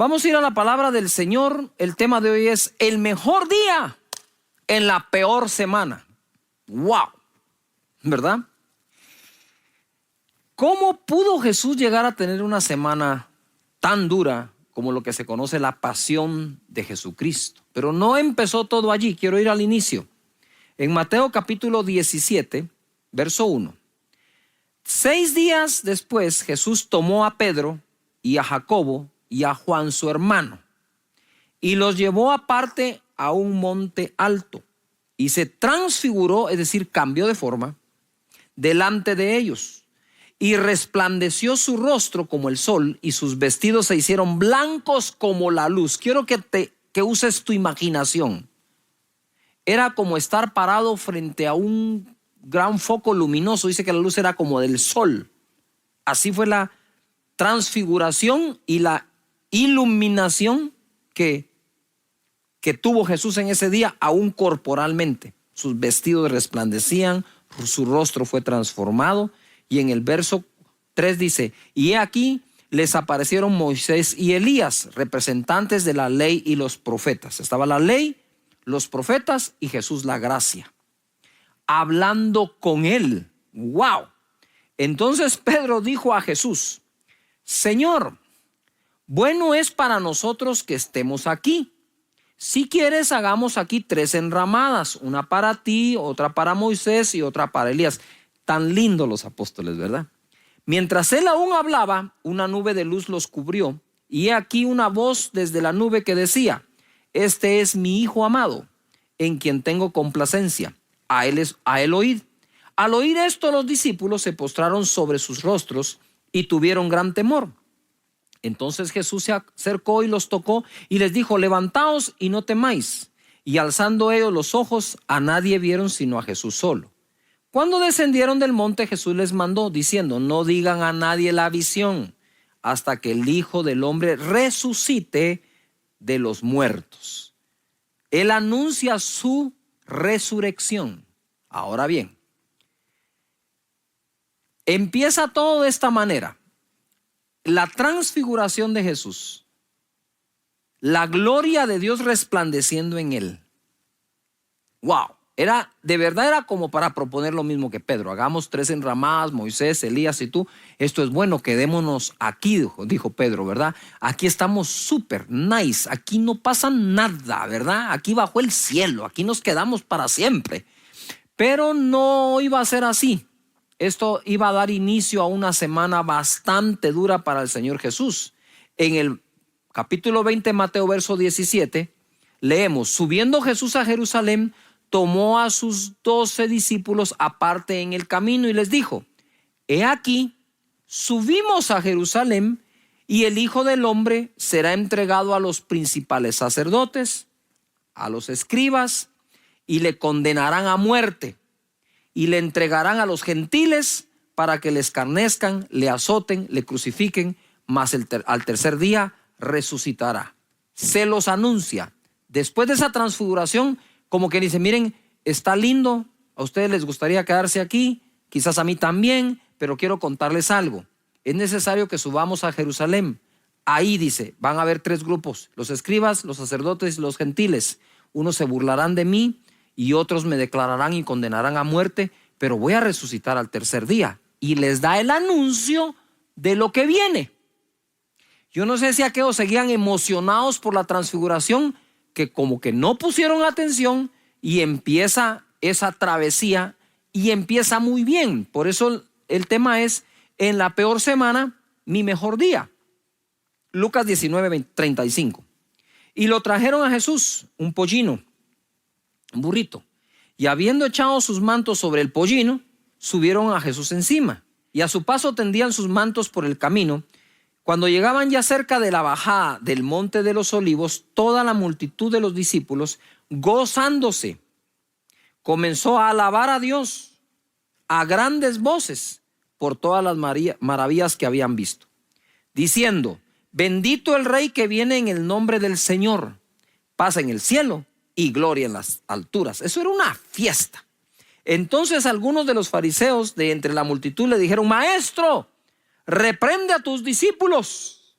Vamos a ir a la palabra del Señor. El tema de hoy es el mejor día en la peor semana. ¡Wow! ¿Verdad? ¿Cómo pudo Jesús llegar a tener una semana tan dura como lo que se conoce la pasión de Jesucristo? Pero no empezó todo allí. Quiero ir al inicio. En Mateo capítulo 17, verso 1. 6 días después, Jesús tomó a Pedro y a Jacobo y a Juan su hermano y los llevó aparte a un monte alto y se transfiguró, es decir, cambió de forma, delante de ellos. Y resplandeció su rostro como el sol y sus vestidos se hicieron blancos como la luz. Quiero que uses tu imaginación. Era como estar parado frente a un gran foco luminoso. Dice que la luz era como del sol. Así fue la transfiguración y la iluminación que tuvo Jesús en ese día, aún corporalmente. Sus vestidos resplandecían, su rostro fue transformado. Y en el verso 3 dice, y he aquí les aparecieron Moisés y Elías, representantes de la ley y los profetas. Estaba la ley, los profetas y Jesús la gracia, hablando con él. ¡Wow! Entonces Pedro dijo a Jesús, Señor, bueno es para nosotros que estemos aquí. Si quieres, hagamos aquí 3 enramadas, una para ti, otra para Moisés y otra para Elías. Tan lindos los apóstoles, ¿verdad? Mientras él aún hablaba, una nube de luz los cubrió, y he aquí una voz desde la nube que decía, este es mi Hijo amado, en quien tengo complacencia, a él oíd. Al oír esto, los discípulos se postraron sobre sus rostros y tuvieron gran temor. Entonces Jesús se acercó y los tocó y les dijo, levantaos y no temáis. Y alzando ellos los ojos, a nadie vieron sino a Jesús solo. Cuando descendieron del monte, Jesús les mandó, diciendo, no digan a nadie la visión, hasta que el Hijo del Hombre resucite de los muertos. Él anuncia su resurrección. Ahora bien, empieza todo de esta manera. La transfiguración de Jesús, la gloria de Dios resplandeciendo en él. ¡Wow! De verdad era como para proponer lo mismo que Pedro. Hagamos 3 enramadas, Moisés, Elías y tú. Esto es bueno, quedémonos aquí, dijo Pedro, ¿verdad? Aquí estamos súper nice. Aquí no pasa nada, ¿verdad? Aquí bajo el cielo, aquí nos quedamos para siempre. Pero no iba a ser así. Esto iba a dar inicio a una semana bastante dura para el Señor Jesús. En el capítulo 20, Mateo, verso 17, leemos, subiendo Jesús a Jerusalén, tomó a sus 12 discípulos aparte en el camino y les dijo, he aquí, subimos a Jerusalén y el Hijo del Hombre será entregado a los principales sacerdotes, a los escribas, y le condenarán a muerte y le entregarán a los gentiles para que le escarnezcan, le azoten, le crucifiquen, mas al tercer día resucitará. Se los anuncia. Después de esa transfiguración, como que dice, miren, está lindo, a ustedes les gustaría quedarse aquí, quizás a mí también, pero quiero contarles algo. Es necesario que subamos a Jerusalén. Ahí dice, van a haber 3 grupos, los escribas, los sacerdotes y los gentiles. Unos se burlarán de mí y otros me declararán y condenarán a muerte, pero voy a resucitar al tercer día. Y les da el anuncio de lo que viene. Yo no sé si aquellos seguían emocionados por la transfiguración, que como que no pusieron atención y empieza esa travesía y empieza muy bien. Por eso el tema es, en la peor semana, mi mejor día. Lucas 19:35. Y lo trajeron a Jesús, un pollino, un burrito. Y habiendo echado sus mantos sobre el pollino, subieron a Jesús encima. Y a su paso tendían sus mantos por el camino. Cuando llegaban ya cerca de la bajada del monte de los olivos, toda la multitud de los discípulos, gozándose, comenzó a alabar a Dios a grandes voces por todas las maravillas que habían visto, diciendo, bendito el Rey que viene en el nombre del Señor, paz en el cielo y gloria en las alturas. Eso era una fiesta. Entonces algunos de los fariseos de entre la multitud le dijeron, maestro, reprende a tus discípulos.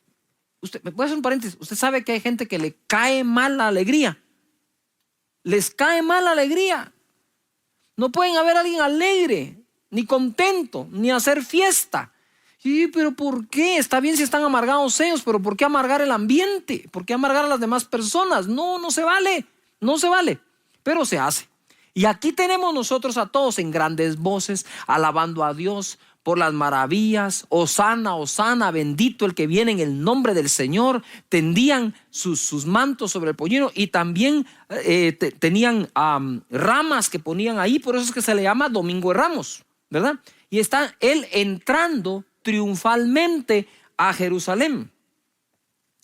Usted, ¿me puede hacer un paréntesis? Usted sabe que hay gente que le cae mal la alegría. Les cae mal la alegría. No pueden haber alguien alegre, ni contento, ni hacer fiesta. Sí, pero ¿por qué? Está bien si están amargados ellos, pero ¿por qué amargar el ambiente? ¿Por qué amargar a las demás personas? No, no se vale, no se vale, pero se hace. Y aquí tenemos nosotros a todos en grandes voces, alabando a Dios por las maravillas. Hosana, hosana, bendito el que viene en el nombre del Señor. Tendían sus mantos sobre el pollino y también tenían ramas que ponían ahí, por eso es que se le llama Domingo de Ramos, ¿verdad? Y está él entrando triunfalmente a Jerusalén.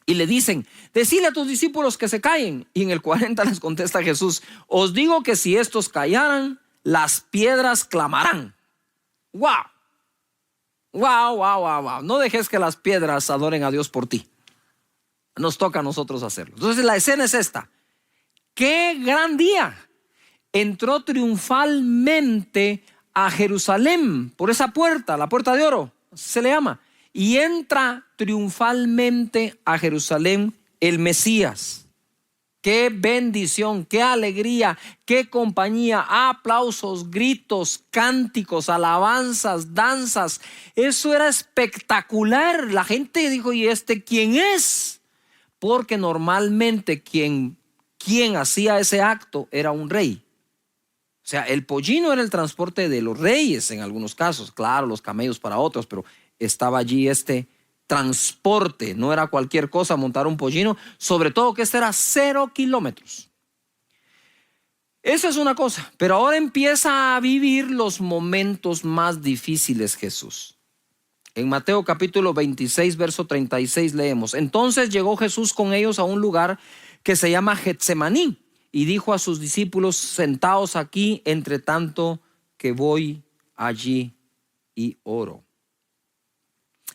Y le dicen, decile a tus discípulos que se callen. Y en el 40 les contesta Jesús, os digo que si estos callaran, las piedras clamarán. ¡Wow! ¡Wow, wow, wow, wow! No dejes que las piedras adoren a Dios por ti. Nos toca a nosotros hacerlo. Entonces la escena es esta. ¡Qué gran día! Entró triunfalmente a Jerusalén por esa puerta, la puerta de oro, se le llama. Y entra triunfalmente a Jerusalén el Mesías. Qué bendición, qué alegría, qué compañía, aplausos, gritos, cánticos, alabanzas, danzas. Eso era espectacular. La gente dijo, ¿y este quién es? Porque normalmente quien hacía ese acto era un rey. O sea, el pollino era el transporte de los reyes en algunos casos. Claro, los camellos para otros, pero estaba allí este transporte. No era cualquier cosa montar un pollino, sobre todo que este era 0 kilómetros. Eso es una cosa, pero ahora empieza a vivir los momentos más difíciles Jesús. En Mateo capítulo 26, verso 36 leemos, entonces llegó Jesús con ellos a un lugar que se llama Getsemaní y dijo a sus discípulos, sentaos aquí entre tanto que voy allí y oro.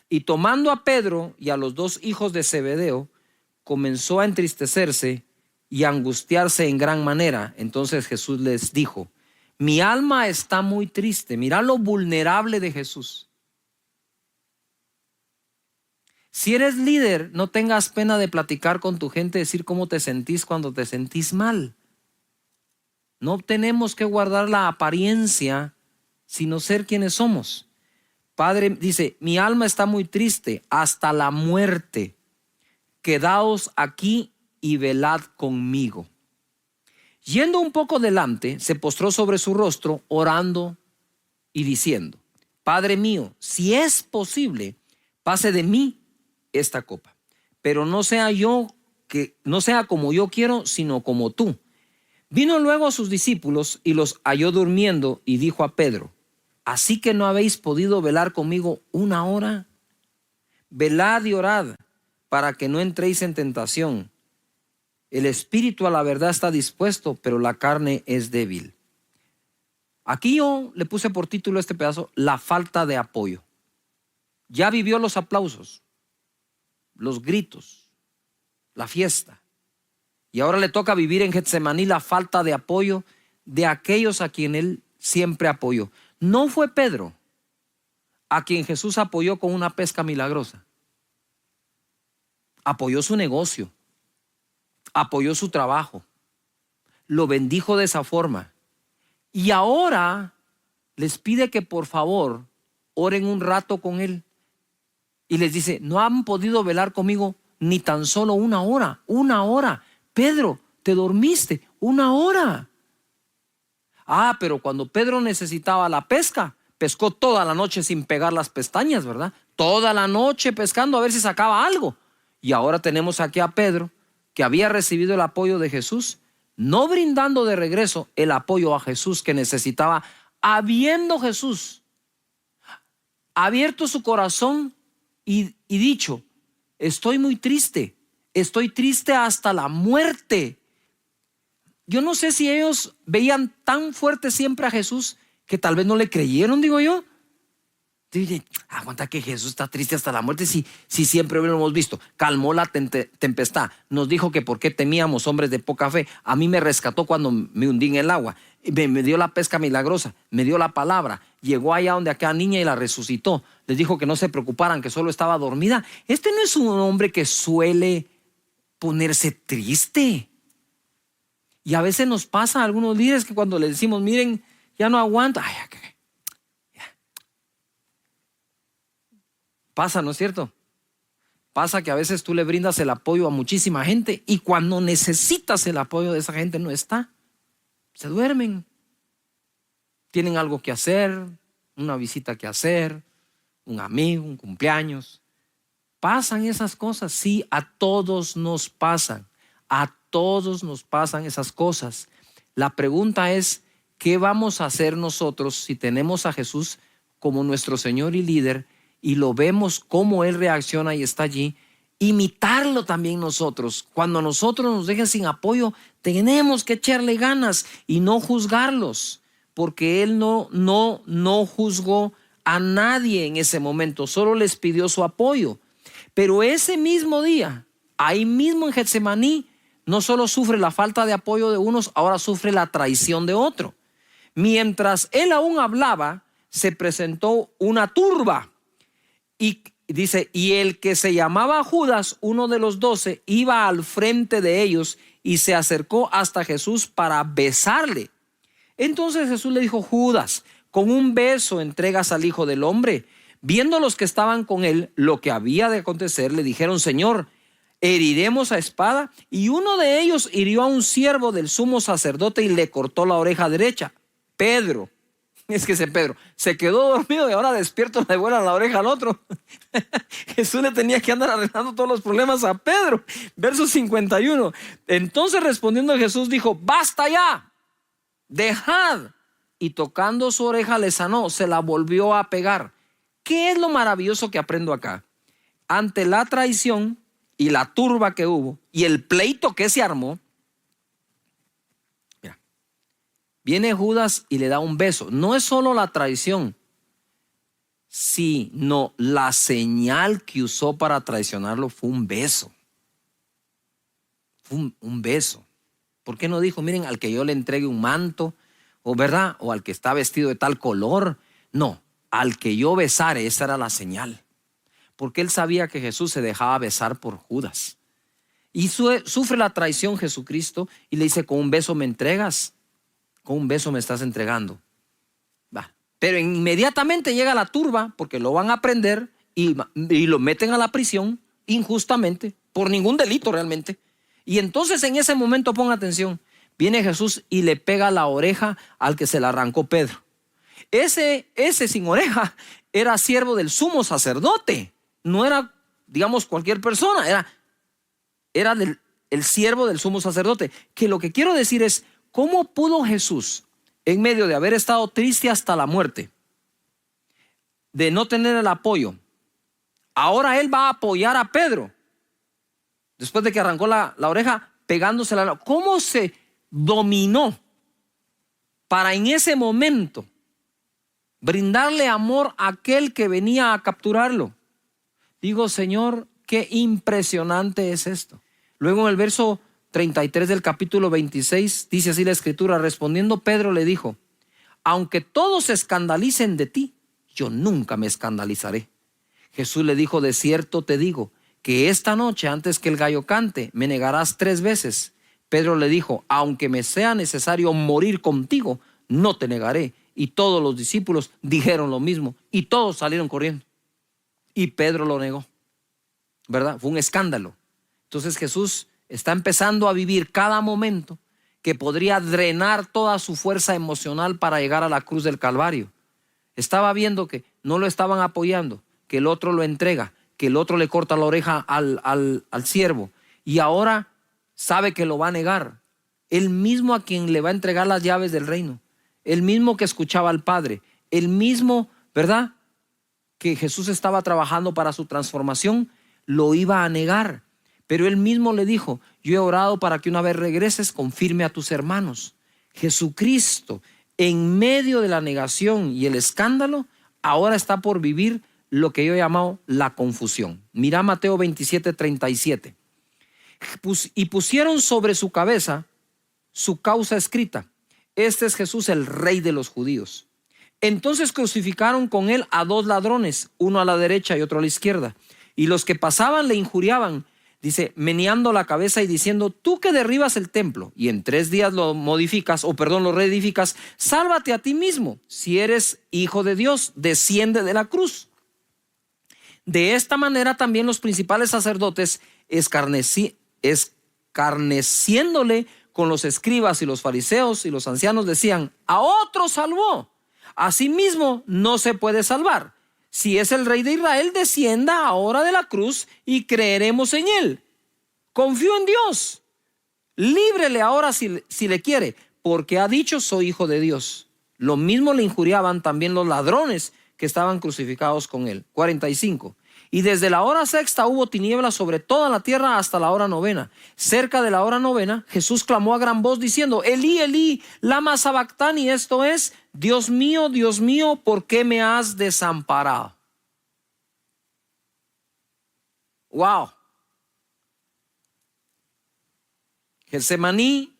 Y tomando a Pedro y a los 2 hijos de Zebedeo, comenzó a entristecerse y a angustiarse en gran manera. Entonces Jesús les dijo, mi alma está muy triste. Mira lo vulnerable de Jesús. Si eres líder, no tengas pena de platicar con tu gente, decir cómo te sentís cuando te sentís mal. No tenemos que guardar la apariencia, sino ser quienes somos. Padre, dice, mi alma está muy triste hasta la muerte. Quedaos aquí y velad conmigo. Yendo un poco delante, se postró sobre su rostro, orando y diciendo, Padre mío, si es posible, pase de mí esta copa, pero no sea como yo quiero, sino como tú. Vino luego a sus discípulos y los halló durmiendo y dijo a Pedro, ¿así que no habéis podido velar conmigo 1 hora? Velad y orad para que no entréis en tentación. El espíritu a la verdad está dispuesto, pero la carne es débil. Aquí yo le puse por título este pedazo, la falta de apoyo. Ya vivió los aplausos, los gritos, la fiesta. Y ahora le toca vivir en Getsemaní la falta de apoyo de aquellos a quien él siempre apoyó. No fue Pedro a quien Jesús apoyó con una pesca milagrosa. Apoyó su negocio, apoyó su trabajo, lo bendijo de esa forma. Y ahora les pide que por favor oren un rato con él. Y les dice, no han podido velar conmigo ni tan solo 1 hora. 1 hora. Pedro, te dormiste 1 hora. Pero cuando Pedro necesitaba la pesca, pescó toda la noche sin pegar las pestañas, ¿verdad? Toda la noche pescando a ver si sacaba algo. Y ahora tenemos aquí a Pedro, que había recibido el apoyo de Jesús, no brindando de regreso el apoyo a Jesús que necesitaba, habiendo Jesús abierto su corazón y dicho, estoy muy triste, estoy triste hasta la muerte. Yo no sé si ellos veían tan fuerte siempre a Jesús que tal vez no le creyeron, digo yo. Aguanta que Jesús está triste hasta la muerte, si siempre lo hemos visto. Calmó la tempestad, nos dijo que por qué temíamos, hombres de poca fe. A mí me rescató cuando me hundí en el agua, me dio la pesca milagrosa, me dio la palabra. llegó allá donde aquella niña y la resucitó. Les dijo que no se preocuparan, que solo estaba dormida. Este no es un hombre que suele ponerse triste. Y a veces nos pasa a algunos líderes que cuando les decimos, miren, ya no aguanto. Ay, ya. Pasa, ¿no es cierto? Pasa que a veces tú le brindas el apoyo a muchísima gente y cuando necesitas el apoyo de esa gente no está. Se duermen. Tienen algo que hacer, una visita que hacer, un amigo, un cumpleaños. Pasan esas cosas, sí, a todos nos pasan. A todos nos pasan esas cosas. La pregunta es, ¿qué vamos a hacer nosotros si tenemos a Jesús como nuestro Señor y líder y lo vemos cómo Él reacciona y está allí? Imitarlo también nosotros. Cuando nosotros nos dejen sin apoyo, tenemos que echarle ganas y no juzgarlos, porque Él no juzgó a nadie en ese momento, solo les pidió su apoyo. Pero ese mismo día, ahí mismo en Getsemaní, no solo sufre la falta de apoyo de unos, ahora sufre la traición de otro. Mientras él aún hablaba, se presentó una turba. Y dice, y el que se llamaba Judas, uno de los 12, iba al frente de ellos y se acercó hasta Jesús para besarle. Entonces Jesús le dijo, Judas, con un beso entregas al Hijo del Hombre. Viendo los que estaban con él lo que había de acontecer, le dijeron, Señor, ¿heriremos a espada? Y uno de ellos hirió a un siervo del sumo sacerdote y le cortó la oreja derecha. Pedro, es que ese Pedro se quedó dormido y ahora despierto le vuela la oreja al otro. Jesús le tenía que andar arreglando todos los problemas a Pedro. Verso 51. Entonces respondiendo Jesús dijo, basta ya, dejad. Y tocando su oreja le sanó, se la volvió a pegar. ¿Qué es lo maravilloso que aprendo acá? Ante la traición y la turba que hubo y el pleito que se armó, mira, viene Judas y le da un beso. No es solo la traición, sino la señal que usó para traicionarlo fue un beso. Fue un beso. ¿Por qué no dijo, miren, al que yo le entregue un manto, o verdad, o al que está vestido de tal color? No. Al que yo besare, esa era la señal. Porque él sabía que Jesús se dejaba besar por Judas. Y sufre la traición Jesucristo y le dice, con un beso me entregas, con un beso me estás entregando. Va. Pero inmediatamente llega la turba, porque lo van a prender y lo meten a la prisión injustamente, por ningún delito realmente. Y entonces en ese momento, ponga atención, viene Jesús y le pega la oreja al que se la arrancó Pedro. Ese sin oreja era siervo del sumo sacerdote. No era, digamos, cualquier persona. Era el siervo del sumo sacerdote. Que lo que quiero decir es, ¿cómo pudo Jesús, en medio de haber estado triste hasta la muerte, de no tener el apoyo, ahora él va a apoyar a Pedro? Después de que arrancó la oreja, pegándosela. ¿Cómo se dominó para en ese momento brindarle amor a aquel que venía a capturarlo? Digo, Señor, qué impresionante es esto. Luego en el verso 33 del capítulo 26 dice así la escritura, respondiendo Pedro le dijo, aunque todos se escandalicen de ti, yo nunca me escandalizaré. Jesús le dijo, de cierto te digo, que esta noche antes que el gallo cante, me negarás 3 veces. Pedro le dijo, aunque me sea necesario morir contigo, no te negaré. Y todos los discípulos dijeron lo mismo y todos salieron corriendo. Y Pedro lo negó, ¿verdad? Fue un escándalo. Entonces Jesús está empezando a vivir cada momento que podría drenar toda su fuerza emocional para llegar a la cruz del Calvario. Estaba viendo que no lo estaban apoyando, que el otro lo entrega, que el otro le corta la oreja al siervo. Y ahora sabe que lo va a negar. El mismo a quien le va a entregar las llaves del reino. El mismo que escuchaba al Padre, el mismo, ¿verdad?, que Jesús estaba trabajando para su transformación, lo iba a negar. Pero él mismo le dijo, yo he orado para que una vez regreses, confirme a tus hermanos. Jesucristo, en medio de la negación y el escándalo, ahora está por vivir lo que yo he llamado la confusión. Mira Mateo 27:37. Y pusieron sobre su cabeza su causa escrita. Este es Jesús, el Rey de los judíos. Entonces crucificaron con él a 2 ladrones, uno a la derecha y otro a la izquierda. Y los que pasaban le injuriaban, dice, meneando la cabeza y diciendo: tú que derribas el templo y en 3 días lo modificas, lo reedificas, sálvate a ti mismo. Si eres hijo de Dios, desciende de la cruz. De esta manera también los principales sacerdotes, escarneciéndole con los escribas y los fariseos y los ancianos, decían: a otro salvó, a sí mismo no se puede salvar. Si es el rey de Israel, descienda ahora de la cruz y creeremos en él. Confío en Dios, líbrele ahora si le quiere, porque ha dicho: soy hijo de Dios. Lo mismo le injuriaban también los ladrones que estaban crucificados con él. 45. Y desde la hora 6ª hubo tinieblas sobre toda la tierra hasta la hora 9. Cerca de la hora 9, Jesús clamó a gran voz diciendo: Elí, Elí, lama sabactani. Esto es: Dios mío, ¿por qué me has desamparado? Wow. Getsemaní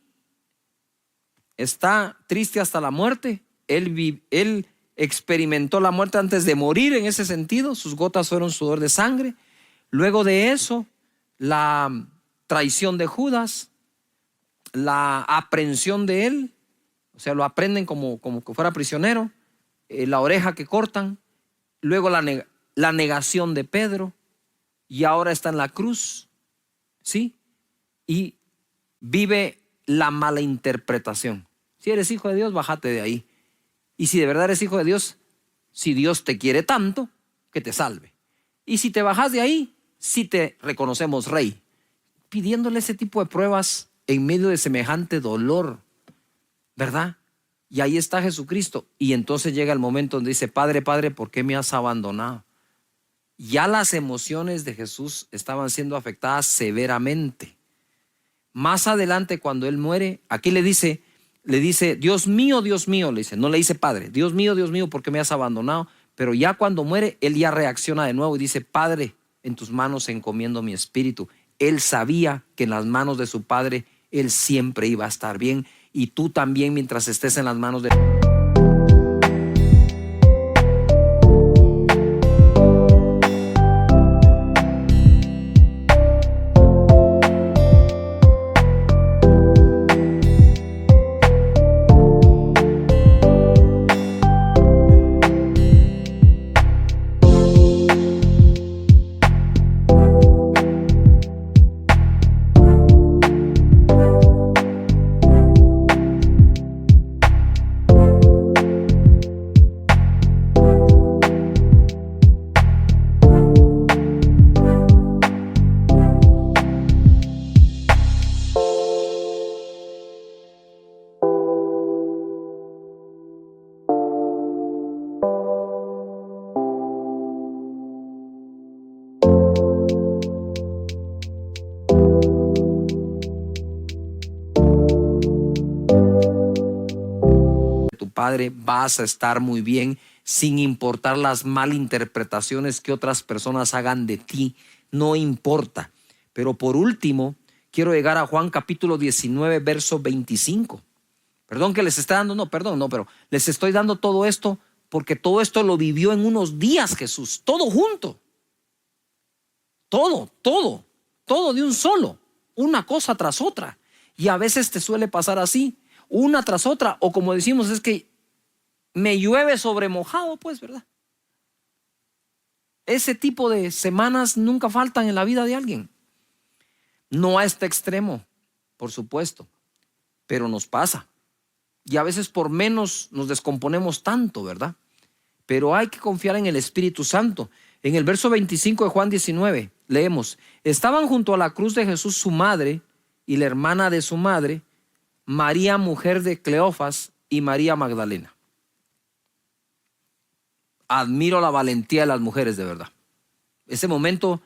está triste hasta la muerte. Él experimentó la muerte antes de morir en ese sentido. Sus gotas fueron sudor de sangre. Luego de eso, la traición de Judas, la aprehensión de él, o sea, lo aprenden como que fuera prisionero, la oreja que cortan, luego la negación de Pedro, y ahora está en la cruz, ¿sí? Y vive la mala interpretación. Si eres hijo de Dios, bájate de ahí. Y si de verdad eres hijo de Dios, si Dios te quiere tanto, que te salve. Y si te bajas de ahí, si te reconocemos rey. Pidiéndole ese tipo de pruebas en medio de semejante dolor, ¿verdad? Y ahí está Jesucristo. Y entonces llega el momento donde dice: Padre, Padre, ¿por qué me has abandonado? Ya las emociones de Jesús estaban siendo afectadas severamente. Más adelante, cuando él muere, aquí le dice: Dios mío, le dice, no le dice Padre, Dios mío, ¿por qué me has abandonado? Pero ya cuando muere, él ya reacciona de nuevo y dice: Padre, en tus manos encomiendo mi espíritu. Él sabía que en las manos de su Padre, él siempre iba a estar bien. Y tú también, mientras estés en las manos de tu Padre, vas a estar muy bien, sin importar las malinterpretaciones que otras personas hagan de ti. No importa. Pero por último, quiero llegar a Juan capítulo 19, verso 25. Perdón que les esté dando, pero les estoy dando todo esto porque todo esto lo vivió en unos días Jesús, todo junto. Todo de un solo, una cosa tras otra. Y a veces te suele pasar así, una tras otra, o como decimos, es que me llueve sobre mojado, pues, ¿verdad? Ese tipo de semanas nunca faltan en la vida de alguien. No a este extremo, por supuesto, pero nos pasa. Y a veces por menos nos descomponemos tanto, ¿verdad? Pero hay que confiar en el Espíritu Santo. En el verso 25 de Juan 19 leemos: estaban junto a la cruz de Jesús su madre y la hermana de su madre, María, mujer de Cleofas, y María Magdalena. Admiro la valentía de las mujeres, de verdad. Ese momento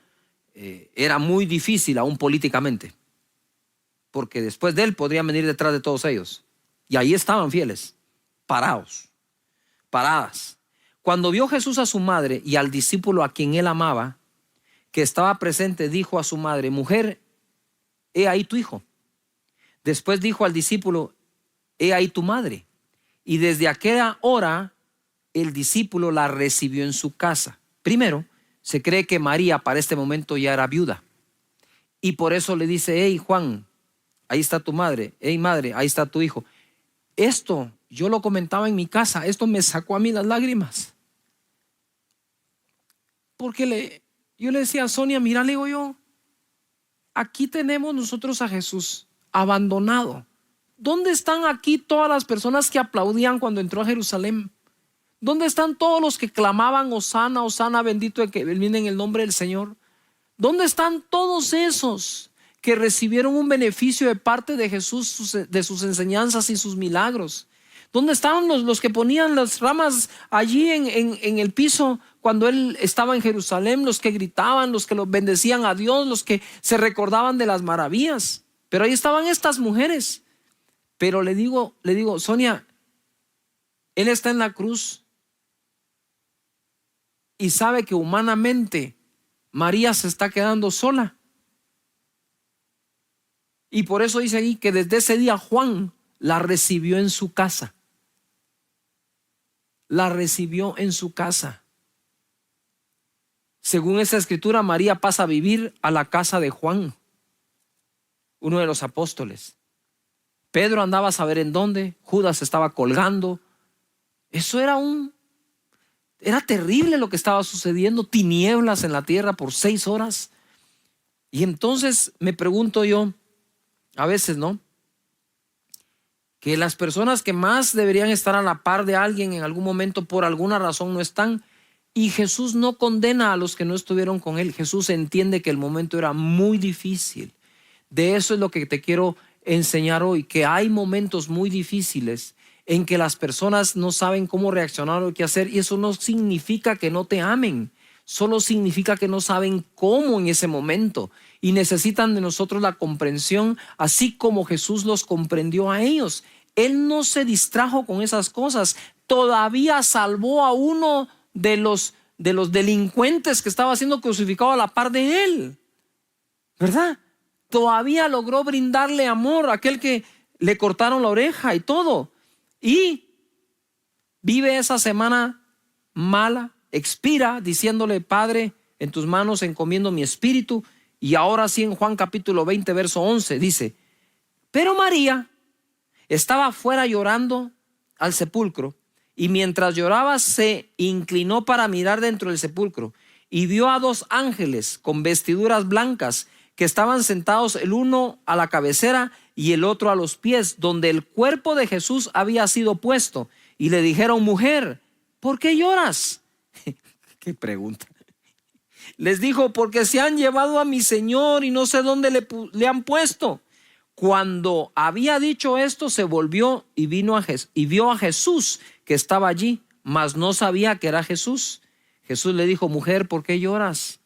era muy difícil aún políticamente, porque después de él podrían venir detrás de todos ellos. Y ahí estaban fieles, paradas. Cuando vio Jesús a su madre y al discípulo a quien él amaba, que estaba presente, dijo a su madre: mujer, he ahí tu hijo. Después dijo al discípulo: he ahí tu madre. Y desde aquella hora el discípulo la recibió en su casa. Primero, se cree que María para este momento ya era viuda. Y por eso le dice: hey Juan, ahí está tu madre. Hey madre, ahí está tu hijo. Esto yo lo comentaba en mi casa. Esto me sacó a mí las lágrimas. Porque yo le decía a Sonia: mira, le digo yo, aquí tenemos nosotros a Jesús abandonado. ¿Dónde están aquí todas las personas que aplaudían cuando entró a Jerusalén? ¿Dónde están todos los que clamaban: Hosana, Hosana, bendito el que viene en el nombre del Señor? ¿Dónde están todos esos que recibieron un beneficio de parte de Jesús, de sus enseñanzas y sus milagros? ¿Dónde estaban los que ponían las ramas allí en el piso cuando Él estaba en Jerusalén? Los que gritaban, los que los bendecían a Dios, los que se recordaban de las maravillas. Pero ahí estaban estas mujeres. Pero le digo, Sonia, Él está en la cruz y sabe que humanamente María se está quedando sola. Y por eso dice ahí que desde ese día Juan la recibió en su casa. La recibió en su casa. Según esa escritura, María pasa a vivir a la casa de Juan, uno de los apóstoles. Pedro andaba a saber en dónde, Judas estaba colgando. Eso era terrible lo que estaba sucediendo, tinieblas en la tierra por 6 horas. Y entonces me pregunto yo, a veces, ¿no?, que las personas que más deberían estar a la par de alguien en algún momento por alguna razón no están. Y Jesús no condena a los que no estuvieron con Él. Jesús entiende que el momento era muy difícil. De eso es lo que te quiero enseñar hoy, que hay momentos muy difíciles en que las personas no saben cómo reaccionar o qué hacer, y eso no significa que no te amen, solo significa que no saben cómo en ese momento y necesitan de nosotros la comprensión, así como Jesús los comprendió a ellos. Él no se distrajo con esas cosas, todavía salvó a uno de los delincuentes que estaba siendo crucificado a la par de él, ¿verdad? Todavía logró brindarle amor a aquel que le cortaron la oreja y todo. Y vive esa semana mala, expira diciéndole: Padre, en tus manos encomiendo mi espíritu. Y ahora sí, en Juan capítulo 20 verso 11 dice: pero María estaba afuera llorando al sepulcro, y mientras lloraba se inclinó para mirar dentro del sepulcro, y vio a 2 ángeles con vestiduras blancas que estaban sentados, el uno a la cabecera y el otro a los pies, donde el cuerpo de Jesús había sido puesto. Y le dijeron: mujer, ¿por qué lloras? Qué pregunta. Les dijo: porque se han llevado a mi Señor y no sé dónde le han puesto. Cuando había dicho esto, se volvió y vio a Jesús que estaba allí, mas no sabía que era Jesús. Jesús le dijo: mujer, ¿por qué lloras?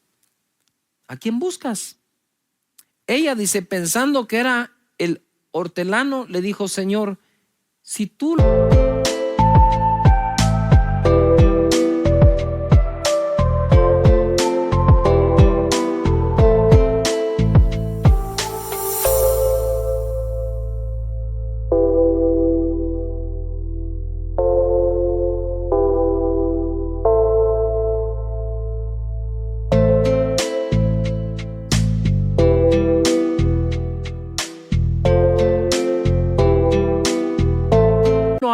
¿A quién buscas? Ella dice, pensando que era el hortelano, le dijo: Señor, si tú...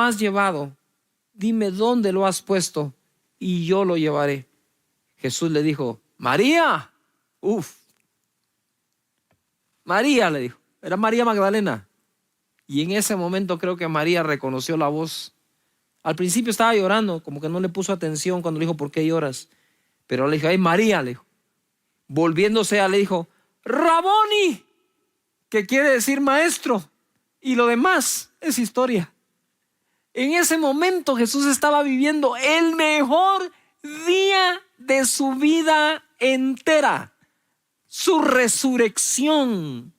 has llevado, dime dónde lo has puesto y yo lo llevaré. Jesús le dijo: María. María, le dijo. Era María Magdalena. Y en ese momento creo que María reconoció la voz. Al principio estaba llorando, como que no le puso atención cuando le dijo: ¿por qué lloras? Pero le dijo: ay, María, le dijo. Volviéndose le dijo: Raboni, que quiere decir maestro. Y lo demás es historia. En ese momento Jesús estaba viviendo el mejor día de su vida entera, su resurrección.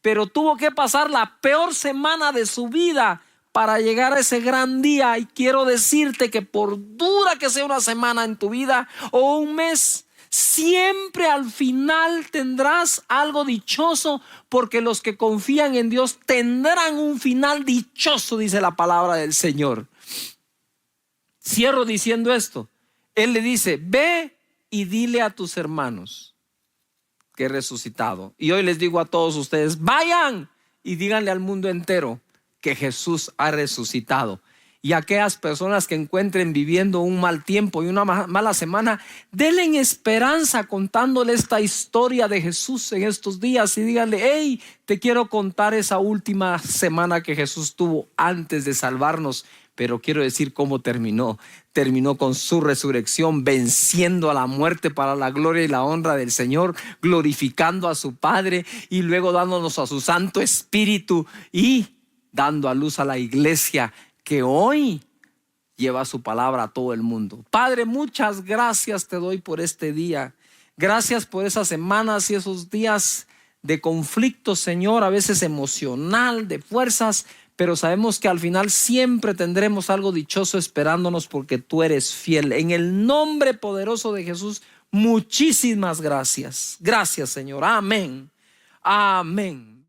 Pero tuvo que pasar la peor semana de su vida para llegar a ese gran día. Y quiero decirte que por dura que sea una semana en tu vida o un mes, siempre al final tendrás algo dichoso, porque los que confían en Dios tendrán un final dichoso, dice la palabra del Señor. Cierro diciendo esto. Él le dice, ve y dile a tus hermanos que he resucitado. Y hoy les digo a todos ustedes, vayan y díganle al mundo entero que Jesús ha resucitado. Y a aquellas personas que encuentren viviendo un mal tiempo y una mala semana, denle esperanza contándole esta historia de Jesús en estos días y díganle, hey, te quiero contar esa última semana que Jesús tuvo antes de salvarnos. Pero quiero decir cómo terminó. Terminó con su resurrección, venciendo a la muerte para la gloria y la honra del Señor, glorificando a su Padre y luego dándonos a su Santo Espíritu y dando a luz a la iglesia que hoy lleva su palabra a todo el mundo. Padre, muchas gracias te doy por este día. Gracias por esas semanas y esos días de conflicto, Señor, a veces emocional, de fuerzas, pero sabemos que al final siempre tendremos algo dichoso esperándonos porque tú eres fiel. En el nombre poderoso de Jesús, muchísimas gracias. Gracias, Señor. Amén. Amén.